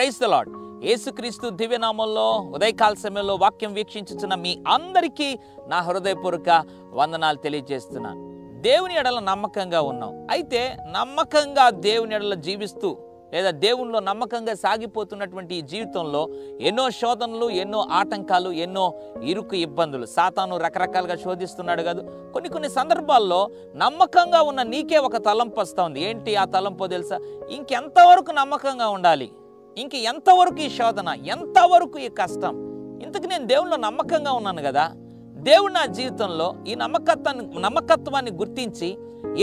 Praise the lord. యేసుక్రీస్తు దివ్యనామంలో ఉదయకాల సమయంలో వాక్యం వీక్షించుచున్న మీ అందరికీ నా హృదయపూర్వక వందనాలు తెలియజేస్తున్నాను. దేవుని ఎడల నమ్మకంగా ఉన్నాం. అయితే నమ్మకంగా దేవుని ఎడల జీవిస్తూ లేదా దేవునిలో నమ్మకంగా సాగిపోతున్నటువంటి ఈ జీవితంలో ఎన్నో శోధనలు, ఎన్నో ఆటంకాలు, ఎన్నో ఇరుకు ఇబ్బందులు సాతాను రకరకాలుగా శోధిస్తున్నాడు కాదు. కొన్ని సందర్భాల్లో నమ్మకంగా ఉన్న నీకే ఒక తలంపు వస్తూ ఉంది. ఏంటి ఆ తలంపో తెలుసా? ఇంకెంతవరకు నమ్మకంగా ఉండాలి, ఇంక ఎంతవరకు ఈ శోధన, ఎంతవరకు ఈ కష్టం, ఇంతకు నేను దేవునిలో నమ్మకంగా ఉన్నాను కదా. దేవుడు నా జీవితంలో ఈ నమ్మకత్వాన్ని గుర్తించి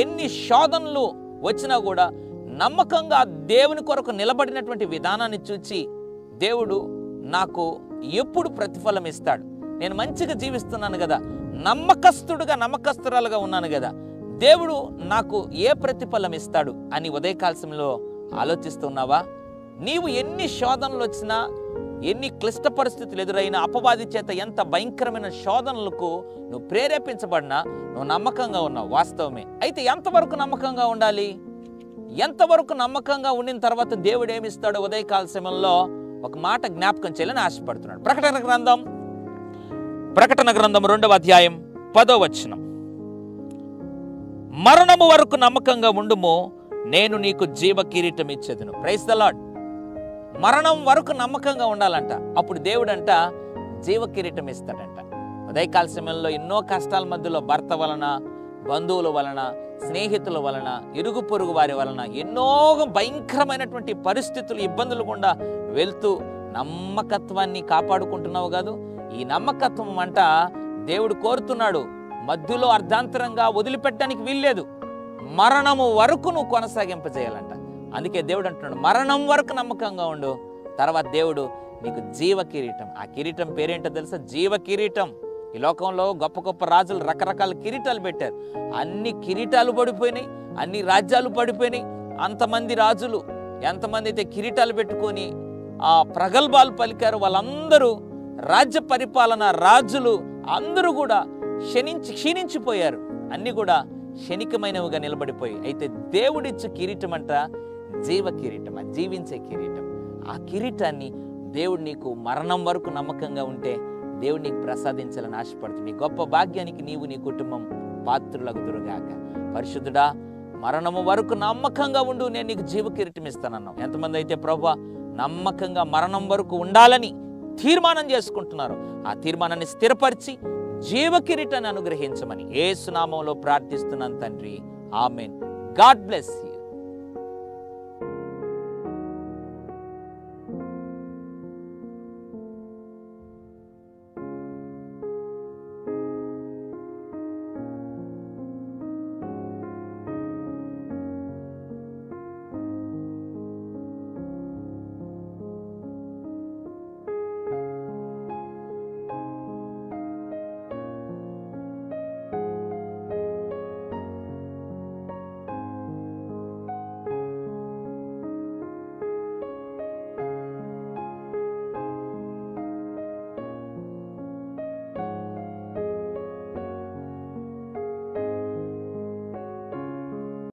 ఎన్ని శోధనలు వచ్చినా కూడా నమ్మకంగా దేవుని కొరకు నిలబడినటువంటి విధానాన్ని చూచి దేవుడు నాకు ఎప్పుడు ప్రతిఫలం ఇస్తాడు. నేను మంచిగా జీవిస్తున్నాను కదా, నమ్మకస్తురాలుగా ఉన్నాను కదా, దేవుడు నాకు ఏ ప్రతిఫలం ఇస్తాడు అని ఉదయకాల సమయంలో ఆలోచిస్తున్నావా? నీవు ఎన్ని శోధనలు వచ్చినా, ఎన్ని క్లిష్ట పరిస్థితులు ఎదురైనా, అపవాది చేత ఎంత భయంకరమైన శోధనలకు నువ్వు ప్రేరేపించబడినా నువ్వు నమ్మకంగా ఉన్నావు, వాస్తవమే. అయితే ఎంతవరకు నమ్మకంగా ఉండాలి? ఎంతవరకు నమ్మకంగా ఉండిన తర్వాత దేవుడు ఏమిస్తాడో ఉదయకాల సమయంలో ఒక మాట జ్ఞాపకం చేయాలని ఆశపడుతున్నాడు. ప్రకటన గ్రంథం 2వ అధ్యాయం 10వ వచనం. మరణము వరకు నమ్మకంగా ఉండుము, నేను నీకు జీవ కిరీటం ఇచ్చేదను. Praise the lord. మరణం వరకు నమ్మకంగా ఉండాలంట. అప్పుడు దేవుడంట జీవ కిరీటం ఇస్తాడంట. ఉదయకాల సమయంలో ఎన్నో కష్టాల మధ్యలో భర్త వలన, బంధువుల వలన, స్నేహితుల వలన, ఇరుగు పొరుగు వారి వలన ఎన్నో భయంకరమైనటువంటి పరిస్థితులు, ఇబ్బందులు గుండా వెళ్తూ నమ్మకత్వాన్ని కాపాడుకుంటున్నావు కాదు. ఈ నమ్మకత్వం అంట దేవుడు కోరుతున్నాడు. మధ్యలో అర్ధాంతరంగా వదిలిపెట్టడానికి వీల్లేదు. మరణము వరకు నువ్వు కొనసాగింపజేయాలంట. అందుకే దేవుడు అంటున్నాడు, మరణం వరకు నమ్మకంగా ఉండు, తర్వాత దేవుడు నీకు జీవ కిరీటం. ఆ కిరీటం పేరేంటో తెలుసా? జీవ కిరీటం. ఈ లోకంలో గొప్ప గొప్ప రాజులు రకరకాల కిరీటాలు పెట్టారు. అన్ని కిరీటాలు పడిపోయినాయి, అన్ని రాజ్యాలు పడిపోయినాయి. అంతమంది రాజులు ఎంతమంది అయితే కిరీటాలు పెట్టుకొని ఆ ప్రగల్భాలు పలికారు, వాళ్ళందరూ రాజ్య పరిపాలన రాజులు అందరూ కూడా క్షీణించిపోయారు. అన్ని కూడా క్షణికమైనవిగా నిలబడిపోయి. అయితే దేవుడిచ్చు కిరీటం అంట జీవ కిరీటం, ఆ జీవించే కిరీటం. ఆ కిరీటాన్ని దేవుడు నీకు మరణం వరకు నమ్మకంగా ఉంటే దేవుడు నీకు ప్రసాదించాలని ఆశపడుతుంది. గొప్ప భాగ్యానికి నీవు నీ కుటుంబం పాత్రులగుదురుగాక. పరిశుద్ధుడా, మరణము వరకు నమ్మకంగా ఉండు, నేను నీకు జీవ కిరీటం ఇస్తానన్నావు. ఎంతమంది అయితే ప్రభువా నమ్మకంగా మరణం వరకు ఉండాలని తీర్మానం చేసుకుంటున్నారు, ఆ తీర్మానాన్ని స్థిరపరిచి జీవ కిరీటాన్ని అనుగ్రహించమని యేసు నామములో ప్రార్థిస్తున్నాను తండ్రి. ఆమేన్. God bless you.